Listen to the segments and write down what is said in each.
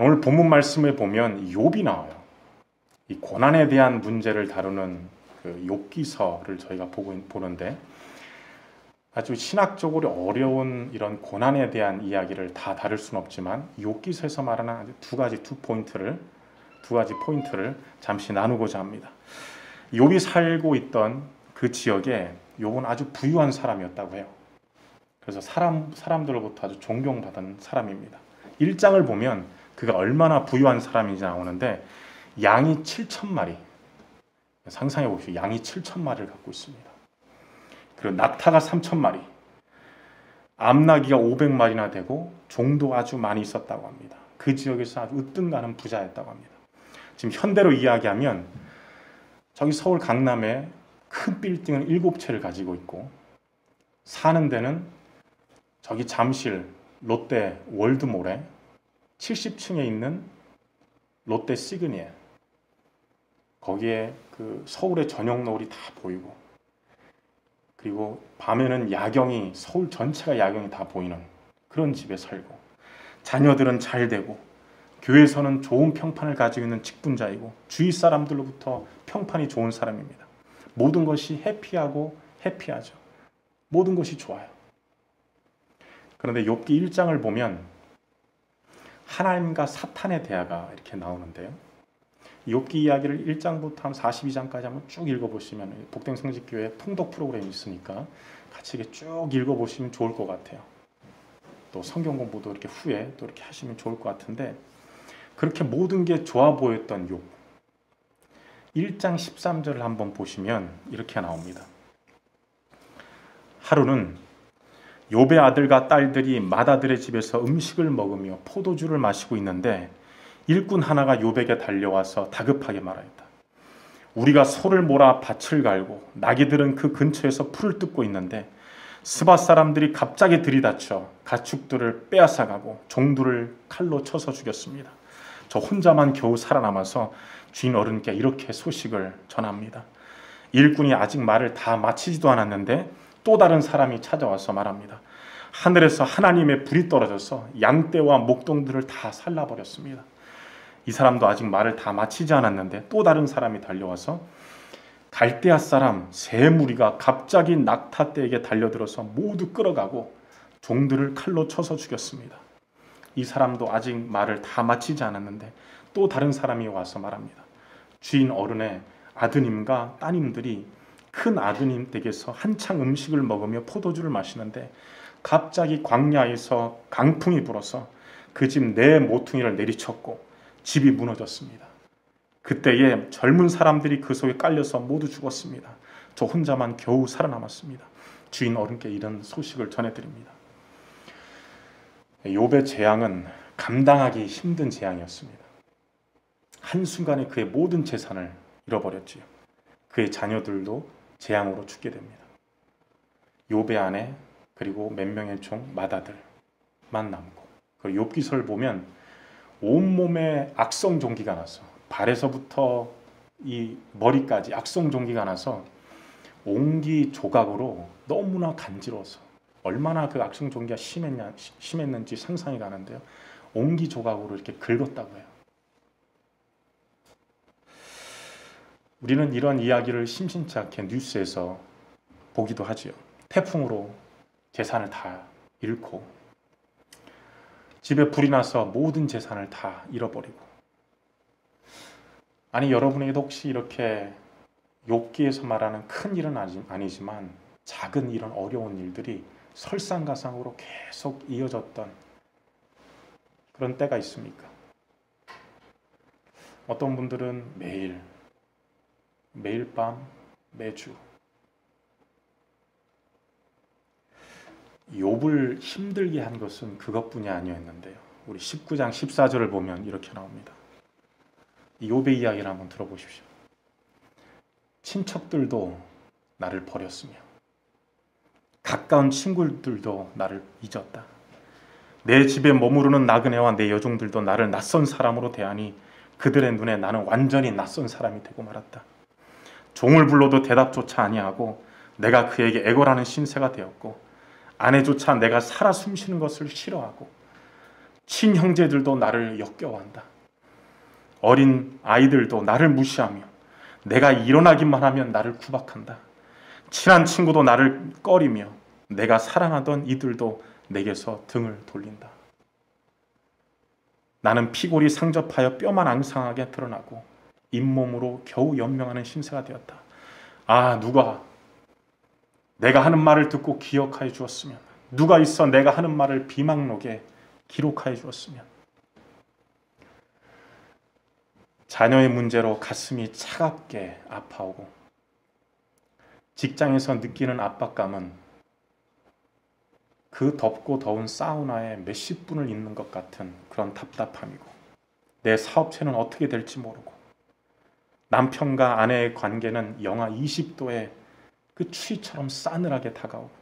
오늘 본문 말씀에 보면 욥이 나와요. 이 고난에 대한 문제를 다루는 그 욥기서를 저희가 보는데 아주 신학적으로 어려운 이런 고난에 대한 이야기를 다 다룰 수는 없지만 욥기서에서 말하는 두 가지 포인트를 잠시 나누고자 합니다. 욥이 살고 있던 그 지역에 욥은 아주 부유한 사람이었다고 해요. 그래서 사람들로부터 아주 존경받은 사람입니다. 1장을 보면 그가 얼마나 부유한 사람인지 나오는데 양이 7,000마리, 상상해 보십시오. 양이 7,000마리를 갖고 있습니다. 그리고 낙타가 3,000마리, 암나귀가 500마리나 되고 종도 아주 많이 있었다고 합니다. 그 지역에서 아주 으뜸가는 부자였다고 합니다. 지금 현대로 이야기하면 저기 서울 강남에 큰 빌딩을 7채를 가지고 있고 사는 데는 저기 잠실 롯데 월드몰에 70층에 있는 롯데 시그니엘, 거기에 그 서울의 저녁 노을이 다 보이고 그리고 밤에는 야경이, 서울 전체가 야경이 다 보이는 그런 집에 살고, 자녀들은 잘 되고 교회에서는 좋은 평판을 가지고 있는 직분자이고 주위 사람들로부터 평판이 좋은 사람입니다. 모든 것이 해피하죠. 모든 것이 좋아요. 그런데 욥기 1장을 보면 하나님과 사탄의 대화가 이렇게 나오는데요. 욥기 이야기를 1장부터 한 42장까지 한번 쭉 읽어보시면, 복댕성직교회 통독 프로그램이 있으니까 같이 이렇게 쭉 읽어보시면 좋을 것 같아요. 또 성경 공부도 이렇게 후에 또 이렇게 하시면 좋을 것 같은데, 그렇게 모든 게 좋아 보였던 욥 1장 13절을 한번 보시면 이렇게 나옵니다. 하루는 욥의 아들과 딸들이 맏아들의 집에서 음식을 먹으며 포도주를 마시고 있는데 일꾼 하나가 욥에게 달려와서 다급하게 말하였다. 우리가 소를 몰아 밭을 갈고 나귀들은 그 근처에서 풀을 뜯고 있는데 스바 사람들이 갑자기 들이닥쳐 가축들을 빼앗아가고 종들을 칼로 쳐서 죽였습니다. 저 혼자만 겨우 살아남아서 주인 어른께 이렇게 소식을 전합니다. 일꾼이 아직 말을 다 마치지도 않았는데 또 다른 사람이 찾아와서 말합니다. 하늘에서 하나님의 불이 떨어져서 양떼와 목동들을 다 살라버렸습니다. 이 사람도 아직 말을 다 마치지 않았는데 또 다른 사람이 달려와서 갈대아 사람 세 무리가 갑자기 낙타떼에게 달려들어서 모두 끌어가고 종들을 칼로 쳐서 죽였습니다. 이 사람도 아직 말을 다 마치지 않았는데 또 다른 사람이 와서 말합니다. 주인 어른의 아드님과 따님들이 큰 아드님 댁에서 한창 음식을 먹으며 포도주를 마시는데 갑자기 광야에서 강풍이 불어서 그 집 네 모퉁이를 내리쳤고 집이 무너졌습니다. 그때에 젊은 사람들이 그 속에 깔려서 모두 죽었습니다. 저 혼자만 겨우 살아남았습니다. 주인 어른께 이런 소식을 전해드립니다. 욥의 재앙은 감당하기 힘든 재앙이었습니다. 한순간에 그의 모든 재산을 잃어버렸지요. 그의 자녀들도 재앙으로 죽게 됩니다. 욥의 아내 그리고 몇 명의 종 맏아들만 남고, 그리고 욥기서를 보면 온몸에 악성종기가 나서 발에서부터 이 머리까지 악성종기가 나서 옹기 조각으로 너무나 간지러워서, 얼마나 그 악성종기가 심했는지 상상이 가는데요. 옹기 조각으로 이렇게 긁었다고 해요. 우리는 이런 이야기를 심심치 않게 뉴스에서 보기도 하지요. 태풍으로 재산을 다 잃고 집에 불이 나서 모든 재산을 다 잃어버리고, 아니 여러분에게도 혹시 이렇게 욥기에서 말하는 큰 일은 아니지만 작은 이런 어려운 일들이 설상가상으로 계속 이어졌던 그런 때가 있습니까? 어떤 분들은 매일 밤, 매주 욥을 힘들게 한 것은 그것뿐이 아니었는데요. 우리 19장 14절을 보면 이렇게 나옵니다. 이 욥의 이야기를 한번 들어보십시오. 친척들도 나를 버렸으며 가까운 친구들도 나를 잊었다. 내 집에 머무르는 나그네와 내 여종들도 나를 낯선 사람으로 대하니 그들의 눈에 나는 완전히 낯선 사람이 되고 말았다. 종을 불러도 대답조차 아니하고 내가 그에게 애걸하는 신세가 되었고 아내조차 내가 살아 숨쉬는 것을 싫어하고 친형제들도 나를 역겨워한다. 어린 아이들도 나를 무시하며 내가 일어나기만 하면 나를 구박한다. 친한 친구도 나를 꺼리며 내가 사랑하던 이들도 내게서 등을 돌린다. 나는 피골이 상접하여 뼈만 앙상하게 드러나고 잇몸으로 겨우 연명하는 신세가 되었다. 아, 누가 내가 하는 말을 듣고 기억하여 주었으면, 누가 있어 내가 하는 말을 비망록에 기록하여 주었으면. 자녀의 문제로 가슴이 차갑게 아파오고 직장에서 느끼는 압박감은 그 덥고 더운 사우나에 몇십 분을 있는 것 같은 그런 답답함이고, 내 사업체는 어떻게 될지 모르고, 남편과 아내의 관계는 영하 20도의 그 추위처럼 싸늘하게 다가오고,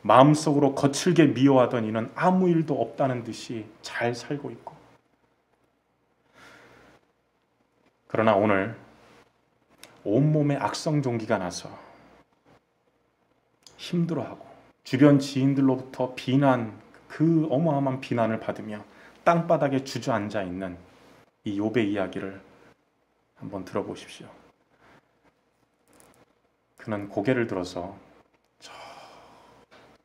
마음속으로 거칠게 미워하던 이는 아무 일도 없다는 듯이 잘 살고 있고. 그러나 오늘 온몸에 악성 종기가 나서 힘들어하고 주변 지인들로부터 비난, 그 어마어마한 비난을 받으며 땅바닥에 주저앉아 있는 이 욥의 이야기를 한번 들어보십시오. 그는 고개를 들어서 저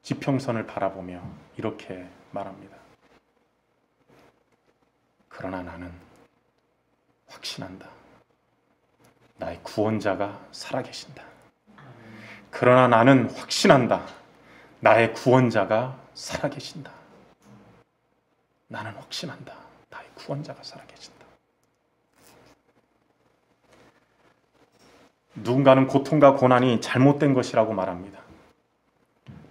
지평선을 바라보며 이렇게 말합니다. 그러나 나는 확신한다. 나의 구원자가 살아계신다. 그러나 나는 확신한다. 나의 구원자가 살아계신다. 나는 확신한다. 나의 구원자가 살아계신다. 누군가는 고통과 고난이 잘못된 것이라고 말합니다.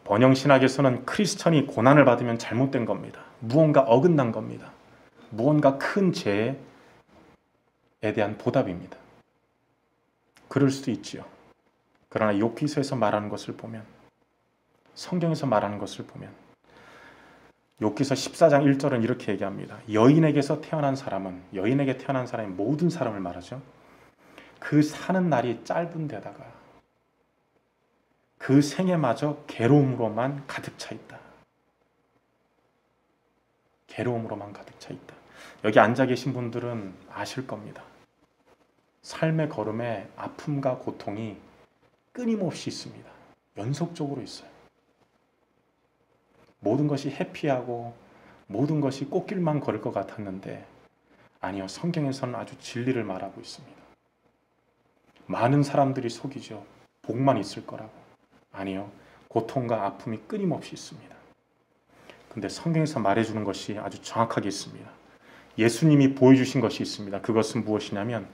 번영신학에서는 크리스천이 고난을 받으면 잘못된 겁니다. 무언가 어긋난 겁니다. 무언가 큰 죄에 대한 보답입니다. 그럴 수도 있지요. 그러나 욥기서에서 말하는 것을 보면, 성경에서 말하는 것을 보면 욥기서 14장 1절은 이렇게 얘기합니다. 여인에게서 태어난 사람은, 여인에게 태어난 사람이 모든 사람을 말하죠. 그 사는 날이 짧은 데다가 그 생애마저 괴로움으로만 가득 차 있다. 괴로움으로만 가득 차 있다. 여기 앉아 계신 분들은 아실 겁니다. 삶의 걸음에 아픔과 고통이 끊임없이 있습니다. 연속적으로 있어요. 모든 것이 해피하고 모든 것이 꽃길만 걸을 것 같았는데 아니요, 성경에서는 아주 진리를 말하고 있습니다. 많은 사람들이 속이죠. 복만 있을 거라고. 아니요, 고통과 아픔이 끊임없이 있습니다. 근데 성경에서 말해주는 것이 아주 정확하게 있습니다. 예수님이 보여주신 것이 있습니다. 그것은 무엇이냐면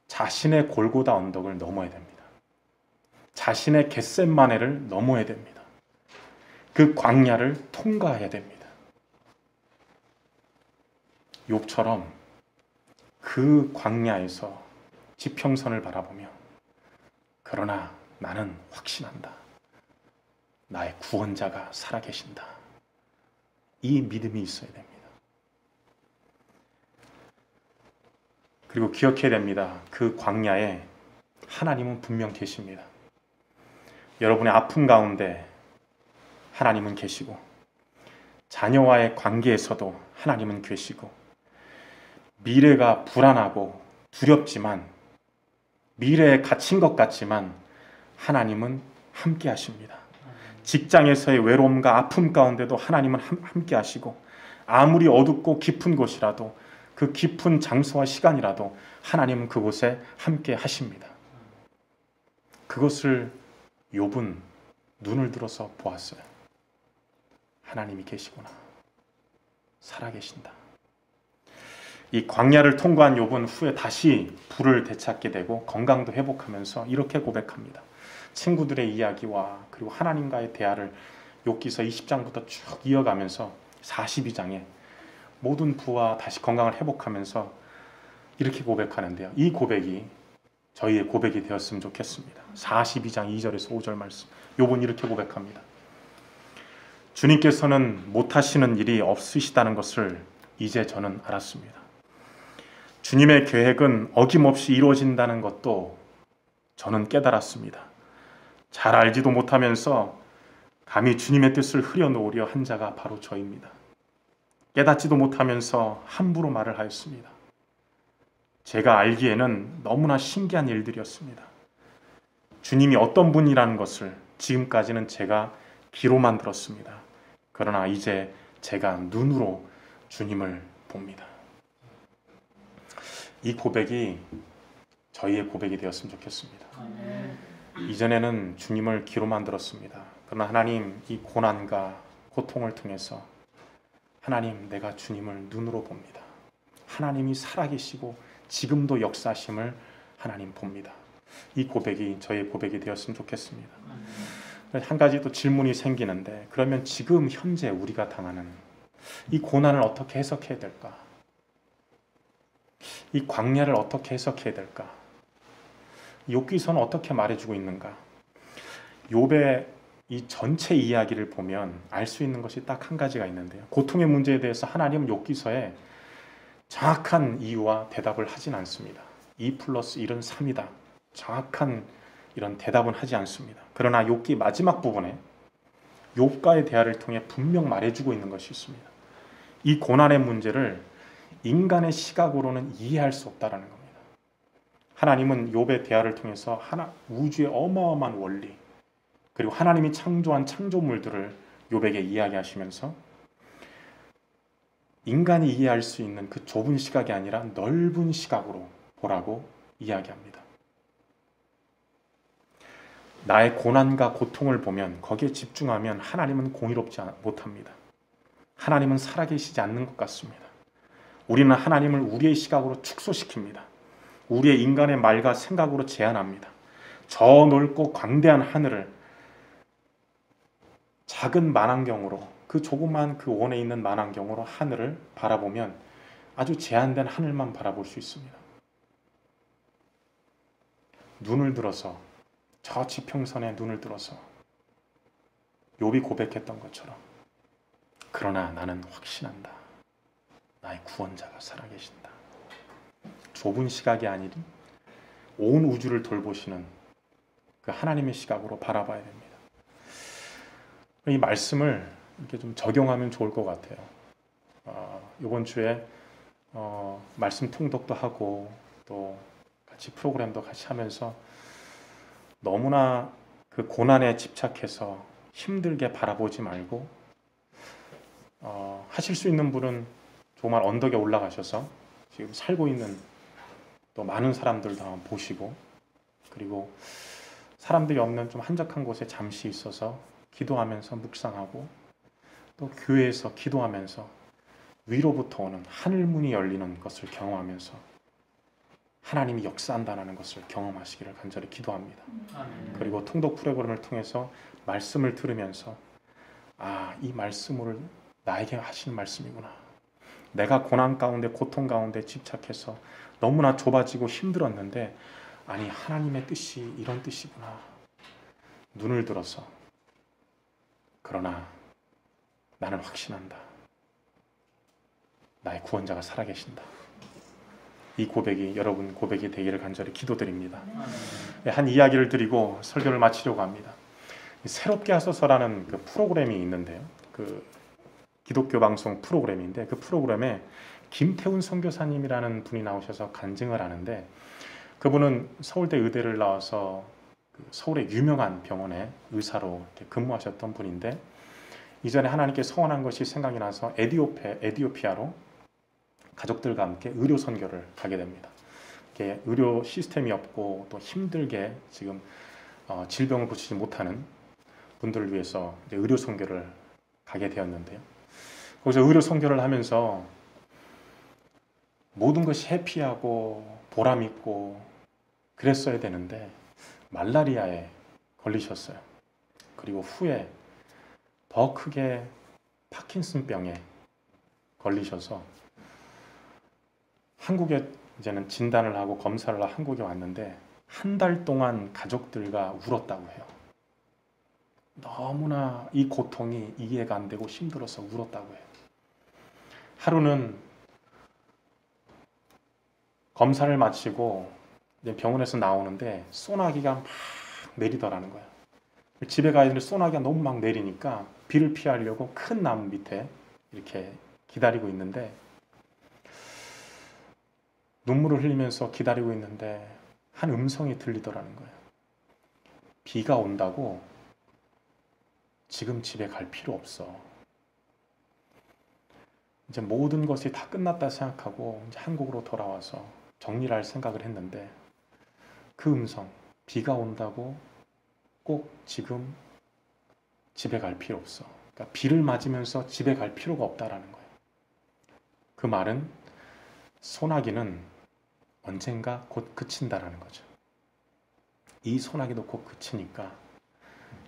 자신의 골고다 언덕을 넘어야 됩니다. 자신의 겟셋마네를 넘어야 됩니다. 그 광야를 통과해야 됩니다. 욥처럼 그 광야에서 지평선을 바라보며 그러나 나는 확신한다. 나의 구원자가 살아계신다. 이 믿음이 있어야 됩니다. 그리고 기억해야 됩니다. 그 광야에 하나님은 분명 계십니다. 여러분의 아픔 가운데 하나님은 계시고, 자녀와의 관계에서도 하나님은 계시고, 미래가 불안하고 두렵지만, 미래에 갇힌 것 같지만 하나님은 함께 하십니다. 직장에서의 외로움과 아픔 가운데도 하나님은 함께 하시고, 아무리 어둡고 깊은 곳이라도, 그 깊은 장소와 시간이라도 하나님은 그곳에 함께 하십니다. 그것을 욥은 눈을 들어서 보았어요. 하나님이 계시구나. 살아계신다. 이 광야를 통과한 욥은 후에 다시 부를 되찾게 되고 건강도 회복하면서 이렇게 고백합니다. 친구들의 이야기와 그리고 하나님과의 대화를 욥기서 20장부터 쭉 이어가면서 42장에 모든 부와 다시 건강을 회복하면서 이렇게 고백하는데요. 이 고백이 저희의 고백이 되었으면 좋겠습니다. 42장 2절에서 5절 말씀. 욥은 이렇게 고백합니다. 주님께서는 못하시는 일이 없으시다는 것을 이제 저는 알았습니다. 주님의 계획은 어김없이 이루어진다는 것도 저는 깨달았습니다. 잘 알지도 못하면서 감히 주님의 뜻을 흐려놓으려 한 자가 바로 저입니다. 깨닫지도 못하면서 함부로 말을 하였습니다. 제가 알기에는 너무나 신기한 일들이었습니다. 주님이 어떤 분이라는 것을 지금까지는 제가 귀로만 들었습니다. 그러나 이제 제가 눈으로 주님을 봅니다. 이 고백이 저희의 고백이 되었으면 좋겠습니다. 이전에는 주님을 귀로만 들었습니다. 그러나 하나님, 이 고난과 고통을 통해서 하나님, 내가 주님을 눈으로 봅니다. 하나님이 살아계시고 지금도 역사하심을 하나님 봅니다. 이 고백이 저의 고백이 되었으면 좋겠습니다. 한 가지 또 질문이 생기는데, 그러면 지금 현재 우리가 당하는 이 고난을 어떻게 해석해야 될까? 이 광야를 어떻게 해석해야 될까? 욥기서는 어떻게 말해주고 있는가? 욥의 이 전체 이야기를 보면 알 수 있는 것이 딱 한 가지가 있는데요. 고통의 문제에 대해서 하나님은 욥기서에 정확한 이유와 대답을 하진 않습니다. 2+1은 3이다. 정확한 이런 대답은 하지 않습니다. 그러나 욥기 마지막 부분에 욥과의 대화를 통해 분명 말해주고 있는 것이 있습니다. 이 고난의 문제를 인간의 시각으로는 이해할 수 없다라는 겁니다. 하나님은 욥의 대화를 통해서 우주의 어마어마한 원리, 그리고 하나님이 창조한 창조물들을 욥에게 이야기하시면서 인간이 이해할 수 있는 그 좁은 시각이 아니라 넓은 시각으로 보라고 이야기합니다. 나의 고난과 고통을 보면, 거기에 집중하면 하나님은 공의롭지 못합니다. 하나님은 살아계시지 않는 것 같습니다. 우리는 하나님을 우리의 시각으로 축소시킵니다. 우리의 인간의 말과 생각으로 제한합니다. 저 넓고 광대한 하늘을 작은 만환경으로, 그 조그만 그 원에 있는 만환경으로 하늘을 바라보면 아주 제한된 하늘만 바라볼 수 있습니다. 눈을 들어서, 저 지평선에 눈을 들어서 욥이 고백했던 것처럼, 그러나 나는 확신한다. 나의 구원자가 살아계신다. 좁은 시각이 아니니 온 우주를 돌보시는 그 하나님의 시각으로 바라봐야 됩니다. 이 말씀을 이렇게 좀 적용하면 좋을 것 같아요. 이번 주에 말씀 통독도 하고 또 같이 프로그램도 같이 하면서 너무나 그 고난에 집착해서 힘들게 바라보지 말고, 하실 수 있는 분은 정말 언덕에 올라가셔서 지금 살고 있는 또 많은 사람들도 한번 보시고, 그리고 사람들이 없는 좀 한적한 곳에 잠시 있어서 기도하면서 묵상하고, 또 교회에서 기도하면서 위로부터 오는 하늘문이 열리는 것을 경험하면서 하나님이 역사한다는 것을 경험하시기를 간절히 기도합니다. 그리고 통독 프로그램을 통해서 말씀을 들으면서, 이 말씀을 나에게 하시는 말씀이구나. 내가 고난 가운데, 고통 가운데 집착해서 너무나 좁아지고 힘들었는데, 아니 하나님의 뜻이 이런 뜻이구나. 눈을 들어서, 그러나 나는 확신한다. 나의 구원자가 살아계신다. 이 고백이 여러분 고백이 되기를 간절히 기도드립니다. 한 이야기를 드리고 설교를 마치려고 합니다. 새롭게 하소서라는 그 프로그램이 있는데요. 그 기독교 방송 프로그램인데, 그 프로그램에 김태훈 선교사님이라는 분이 나오셔서 간증을 하는데, 그분은 서울대 의대를 나와서 서울의 유명한 병원에 의사로 근무하셨던 분인데, 이전에 하나님께 서원한 것이 생각이 나서 에티오피아로 가족들과 함께 의료 선교를 가게 됩니다. 의료 시스템이 없고 또 힘들게 지금 질병을 고치지 못하는 분들을 위해서 의료 선교를 가게 되었는데요. 거기서 의료 선교를 하면서 모든 것이 해피하고 보람 있고 그랬어야 되는데 말라리아에 걸리셨어요. 그리고 후에 더 크게 파킨슨병에 걸리셔서 한국에 이제는 진단을 하고 검사를 하고 한국에 왔는데, 한 달 동안 가족들과 울었다고 해요. 너무나 이 고통이 이해가 안 되고 힘들어서 울었다고 해요. 하루는 검사를 마치고 이제 병원에서 나오는데 소나기가 막 내리더라는 거예요. 집에 가야 되는데 소나기가 너무 막 내리니까 비를 피하려고 큰 나무 밑에 이렇게 기다리고 있는데 눈물을 흘리면서 기다리고 있는데 한 음성이 들리더라는 거예요. 비가 온다고 지금 집에 갈 필요 없어. 이제 모든 것이 다 끝났다 생각하고 이제 한국으로 돌아와서 정리를 할 생각을 했는데 그 음성, 비가 온다고 꼭 지금 집에 갈 필요 없어. 그러니까 비를 맞으면서 집에 갈 필요가 없다라는 거예요. 그 말은 소나기는 언젠가 곧 그친다라는 거죠. 이 소나기도 곧 그치니까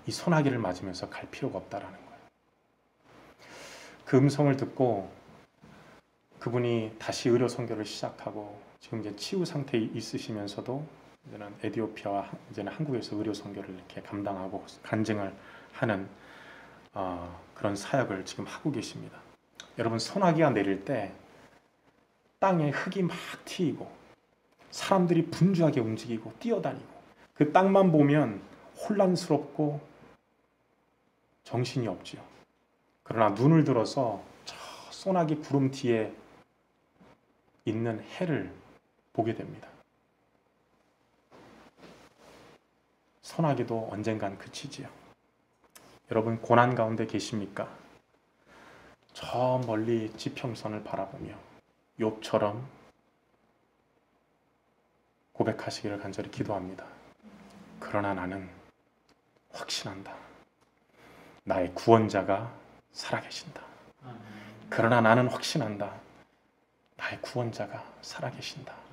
이 소나기를 맞으면서 갈 필요가 없다라는 거예요. 그 음성을 듣고 그분이 다시 의료 선교를 시작하고 지금 이제 치유 상태에 있으시면서도 이제는 에티오피아와 이제는 한국에서 의료 선교를 이렇게 감당하고 간증을 하는 그런 사역을 지금 하고 계십니다. 여러분, 소나기가 내릴 때 땅에 흙이 막 튀고 사람들이 분주하게 움직이고 뛰어다니고 그 땅만 보면 혼란스럽고 정신이 없지요. 그러나 눈을 들어서 저 소나기 구름 뒤에 있는 해를 보게 됩니다. 소나기도 언젠간 그치지요. 여러분, 고난 가운데 계십니까? 저 멀리 지평선을 바라보며 욥처럼 고백하시기를 간절히 기도합니다. 그러나 나는 확신한다. 나의 구원자가 살아계신다. 그러나 나는 확신한다. 나의 구원자가 살아계신다.